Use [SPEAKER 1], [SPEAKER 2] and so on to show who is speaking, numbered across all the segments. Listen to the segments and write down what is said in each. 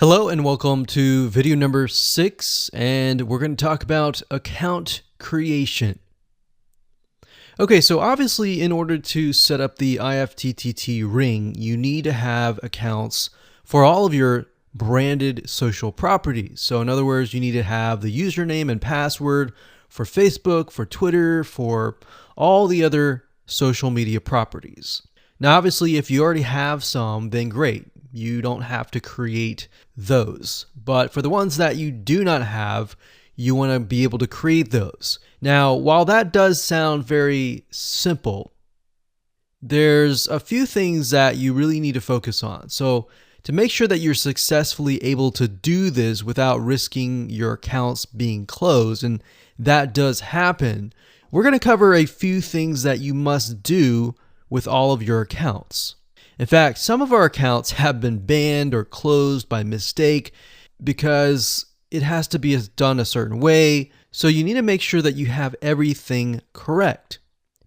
[SPEAKER 1] Hello and welcome to video number 6, and we're going to talk about account creation. Okay, so obviously in order to set up the IFTTT ring, you need to have accounts for all of your branded social properties. So in other words, you need to have the username and password for Facebook, for Twitter, for all the other social media properties. Now, obviously, if you already have some, then great. You don't have to create those. But for the ones that you do not have, you want to be able to create those. Now, while that does sound very simple, there's a few things that you really need to focus on. So to make sure that you're successfully able to do this without risking your accounts being closed, and that does happen, we're going to cover a few things that you must do with all of your accounts. In fact, some of our accounts have been banned or closed by mistake because it has to be done a certain way. So you need to make sure that you have everything correct.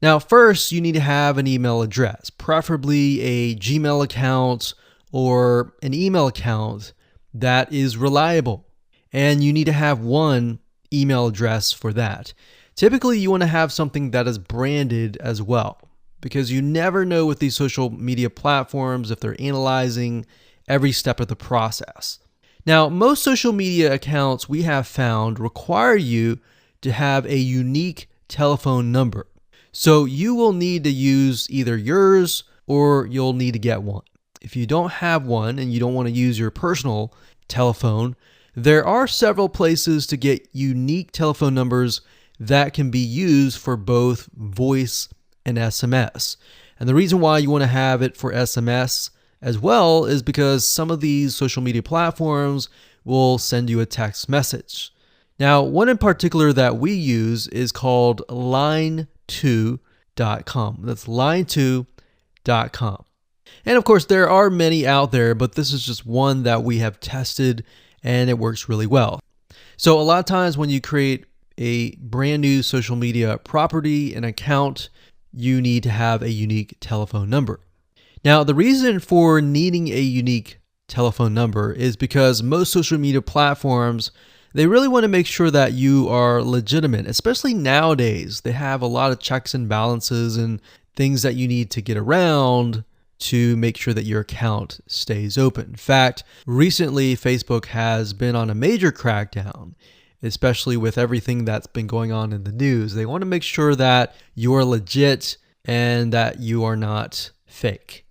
[SPEAKER 1] Now, first, you need to have an email address, preferably a Gmail account or an email account that is reliable. And you need to have one email address for that. Typically, you want to have something that is branded as well, because you never know with these social media platforms if they're analyzing every step of the process. Now, most social media accounts we have found require you to have a unique telephone number. So you will need to use either yours or you'll need to get one. If you don't have one and you don't want to use your personal telephone, there are several places to get unique telephone numbers that can be used for both voice and SMS. And the reason why you want to have it for SMS as well is because some of these social media platforms will send you a text message. Now, one in particular that we use is called line2.com. That's line2.com. And of course, there are many out there, but this is just one that we have tested and it works really well. So a lot of times when you create a brand new social media property, an account, you need to have a unique telephone number. Now, the reason for needing a unique telephone number is because most social media platforms, they really want to make sure that you are legitimate, especially nowadays. They have a lot of checks and balances and things that you need to get around to make sure that your account stays open. In fact, recently, Facebook has been on a major crackdown, especially with everything that's been going on in the news. They want to make sure that you are legit and that you are not fake.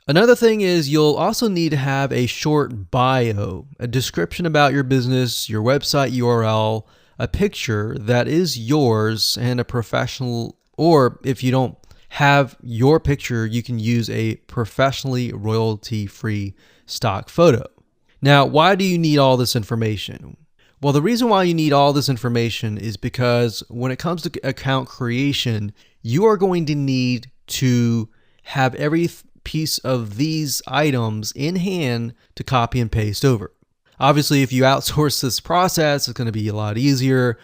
[SPEAKER 1] Another thing is you'll also need to have a short bio, a description about your business, your website URL, a picture that is yours, and a professional, or if you don't have your picture, you can use a professionally royalty-free stock photo. Now, why do you need all this information? Well, the reason why you need all this information is because when it comes to account creation, you are going to need to have every piece of these items in hand to copy and paste over. Obviously, if you outsource this process, it's going to be a lot easier.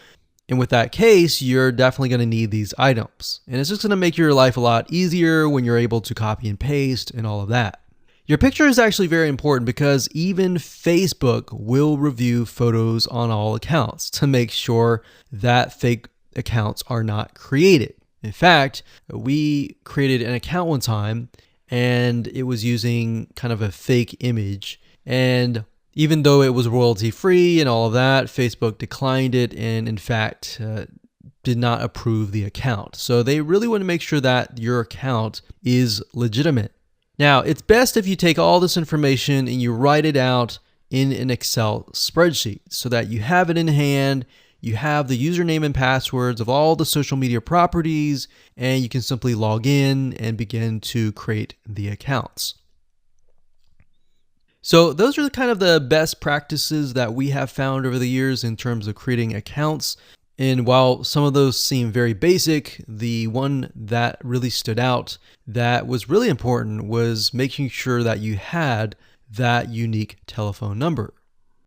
[SPEAKER 1] And with that case, you're definitely going to need these items. And it's just going to make your life a lot easier when you're able to copy and paste and all of that. Your picture is actually very important because even Facebook will review photos on all accounts to make sure that fake accounts are not created. In fact, we created an account one time and it was using kind of a fake image. And even though it was royalty free and all of that, Facebook declined it and in fact did not approve the account. So they really want to make sure that your account is legitimate. Now, it's best if you take all this information and you write it out in an Excel spreadsheet so that you have it in hand, you have the username and passwords of all the social media properties, and you can simply log in and begin to create the accounts. So those are kind of the best practices that we have found over the years in terms of creating accounts. And while some of those seem very basic, the one that really stood out that was really important was making sure that you had that unique telephone number.